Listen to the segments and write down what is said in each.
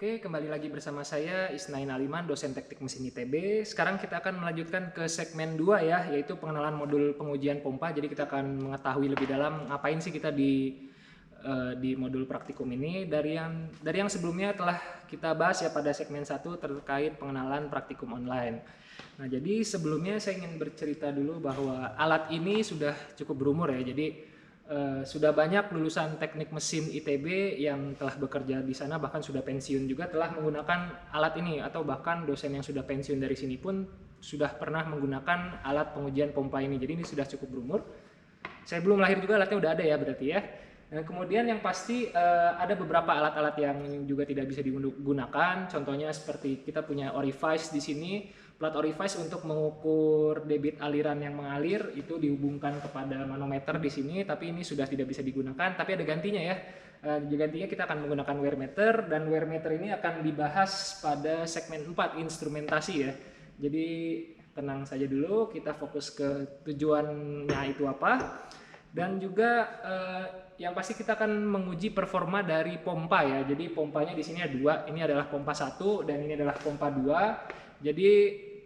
Oke, kembali lagi bersama saya Isnain Aliman, dosen teknik mesin ITB. Sekarang kita akan melanjutkan ke segmen 2 ya, yaitu pengenalan modul pengujian pompa. Jadi kita akan mengetahui lebih dalam ngapain sih kita di modul praktikum ini. Dari yang sebelumnya telah kita bahas ya pada segmen 1 terkait pengenalan praktikum online. Nah, jadi sebelumnya saya ingin bercerita dulu bahwa alat ini sudah cukup berumur ya. Jadi sudah banyak lulusan teknik mesin ITB yang telah bekerja di sana, bahkan sudah pensiun juga telah menggunakan alat ini, atau bahkan dosen yang sudah pensiun dari sini pun sudah pernah menggunakan alat pengujian pompa ini. Jadi ini sudah cukup berumur. Saya belum lahir juga alatnya udah ada ya berarti ya. Dan kemudian yang pasti ada beberapa alat-alat yang juga tidak bisa digunakan. Contohnya seperti kita punya orifice di sini. Plat orifice untuk mengukur debit aliran yang mengalir itu dihubungkan kepada manometer di sini, tapi ini sudah tidak bisa digunakan. Tapi ada gantinya ya. Gantinya kita akan menggunakan wear meter, dan wear meter ini akan dibahas pada segmen 4 instrumentasi ya. Jadi tenang saja dulu, kita fokus ke tujuannya itu apa. Dan juga yang pasti kita akan menguji performa dari pompa ya. Jadi pompanya di sini ada dua. Ini adalah pompa 1 dan ini adalah pompa 2. Jadi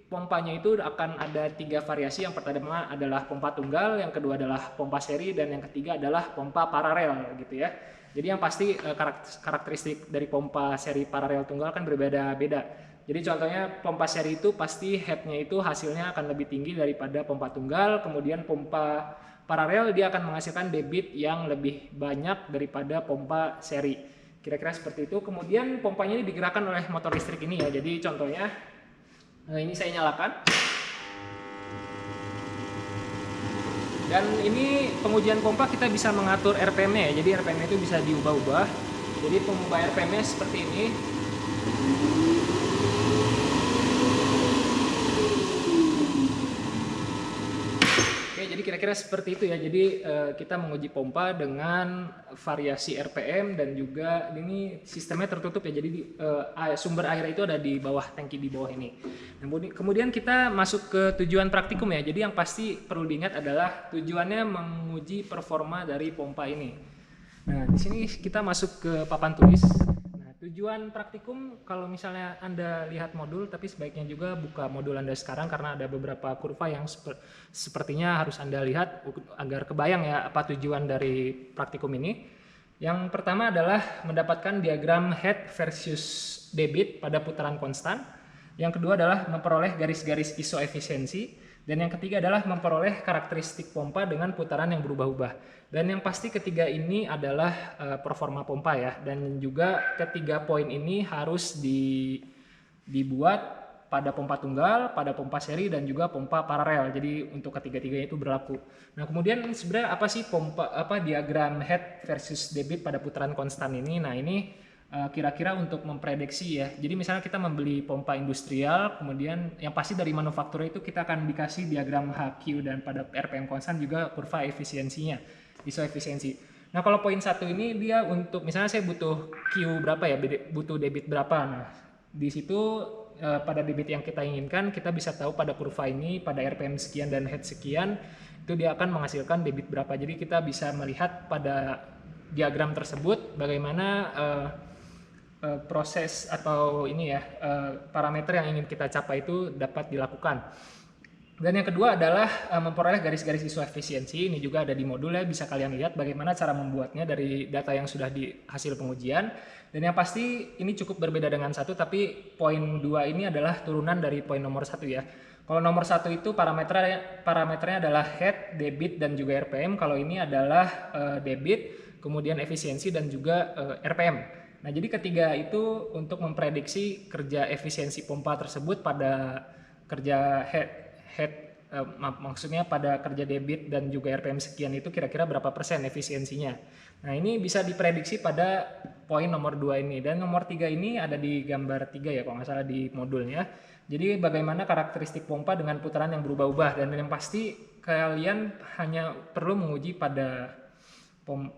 pompanya itu akan ada 3 variasi. Yang pertama adalah pompa tunggal, yang kedua adalah pompa seri, dan yang ketiga adalah pompa paralel gitu ya. Jadi yang pasti karakteristik dari pompa seri paralel tunggal kan berbeda-beda. Jadi contohnya pompa seri itu pasti headnya itu hasilnya akan lebih tinggi daripada pompa tunggal. Kemudian pompa paralel dia akan menghasilkan debit yang lebih banyak daripada pompa seri. Kira-kira seperti itu. Kemudian pompanya ini digerakkan oleh motor listrik ini ya. Jadi contohnya ini saya nyalakan. Dan ini pengujian pompa kita bisa mengatur RPM-nya ya. Jadi RPM-nya itu bisa diubah-ubah. Jadi pengubah RPM-nya seperti ini. Jadi kira-kira seperti itu ya. Jadi kita menguji pompa dengan variasi RPM, dan juga ini sistemnya tertutup ya. Jadi sumber air itu ada di bawah tangki di bawah ini. Nah, kemudian kita masuk ke tujuan praktikum ya. Jadi yang pasti perlu diingat adalah tujuannya menguji performa dari pompa ini. Nah, di sini kita masuk ke papan tulis. Tujuan praktikum, kalau misalnya Anda lihat modul, tapi sebaiknya juga buka modul Anda sekarang karena ada beberapa kurva yang sepertinya harus Anda lihat agar kebayang ya apa tujuan dari praktikum ini. Yang pertama adalah mendapatkan diagram head versus debit pada putaran konstan. Yang kedua adalah memperoleh garis-garis ISO efisiensi. Dan yang ketiga adalah memperoleh karakteristik pompa dengan putaran yang berubah-ubah. Dan yang pasti ketiga ini adalah performa pompa ya. Dan juga ketiga poin ini harus dibuat pada pompa tunggal, pada pompa seri, dan juga pompa paralel. Jadi untuk ketiga-tiganya itu berlaku. Nah, kemudian sebenarnya apa sih diagram head versus debit pada putaran konstan ini? Nah, ini kira-kira untuk memprediksi ya. Jadi misalnya kita membeli pompa industrial, kemudian yang pasti dari manufaktur itu kita akan dikasih diagram HQ, dan pada RPM konstan juga kurva efisiensinya, ISO efisiensi. Nah, kalau poin 1 ini dia untuk misalnya saya butuh Q berapa ya, butuh debit berapa. Nah, di situ pada debit yang kita inginkan kita bisa tahu pada kurva ini pada RPM sekian dan head sekian itu dia akan menghasilkan debit berapa. Jadi kita bisa melihat pada diagram tersebut bagaimana proses atau ini ya parameter yang ingin kita capai itu dapat dilakukan. Dan yang kedua adalah memperoleh garis-garis ISO efisiensi. Ini juga ada di modul ya, bisa kalian lihat bagaimana cara membuatnya dari data yang sudah di hasil pengujian. Dan yang pasti ini cukup berbeda dengan 1, tapi poin 2 ini adalah turunan dari poin nomor 1 ya. Kalau nomor 1 itu parameternya adalah head, debit, dan juga RPM. Kalau ini adalah debit, kemudian efisiensi, dan juga RPM. Nah, jadi ketiga itu untuk memprediksi kerja efisiensi pompa tersebut pada kerja maksudnya pada kerja debit dan juga RPM sekian itu kira-kira berapa persen efisiensinya. Nah, ini bisa diprediksi pada poin nomor 2 ini. Dan nomor 3 ini ada di gambar 3 ya kalau nggak salah di modulnya. Jadi bagaimana karakteristik pompa dengan putaran yang berubah-ubah. Dan yang pasti kalian hanya perlu menguji pada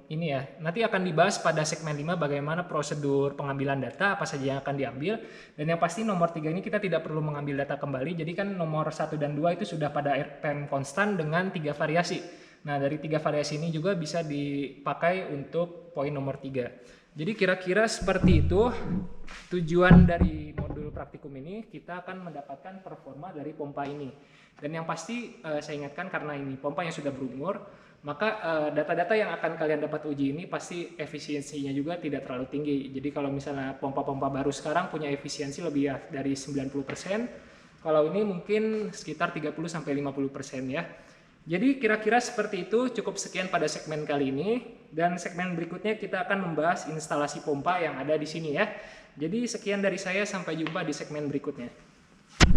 ini ya. Nanti akan dibahas pada segmen 5 bagaimana prosedur pengambilan data, apa saja yang akan diambil. Dan yang pasti nomor 3 ini kita tidak perlu mengambil data kembali. Jadi kan nomor 1 dan 2 itu sudah pada RPM konstan dengan 3 variasi. Nah, dari 3 variasi ini juga bisa dipakai untuk poin nomor 3. Jadi kira-kira seperti itu tujuan dari modul praktikum ini, kita akan mendapatkan performa dari pompa ini. Dan yang pasti saya ingatkan, karena ini pompa yang sudah berumur, maka data-data yang akan kalian dapat uji ini pasti efisiensinya juga tidak terlalu tinggi. Jadi kalau misalnya pompa-pompa baru sekarang punya efisiensi lebih dari 90%, kalau ini mungkin sekitar 30-50% ya. Jadi kira-kira seperti itu. Cukup sekian pada segmen kali ini, dan segmen berikutnya kita akan membahas instalasi pompa yang ada di sini ya. Jadi sekian dari saya, sampai jumpa di segmen berikutnya.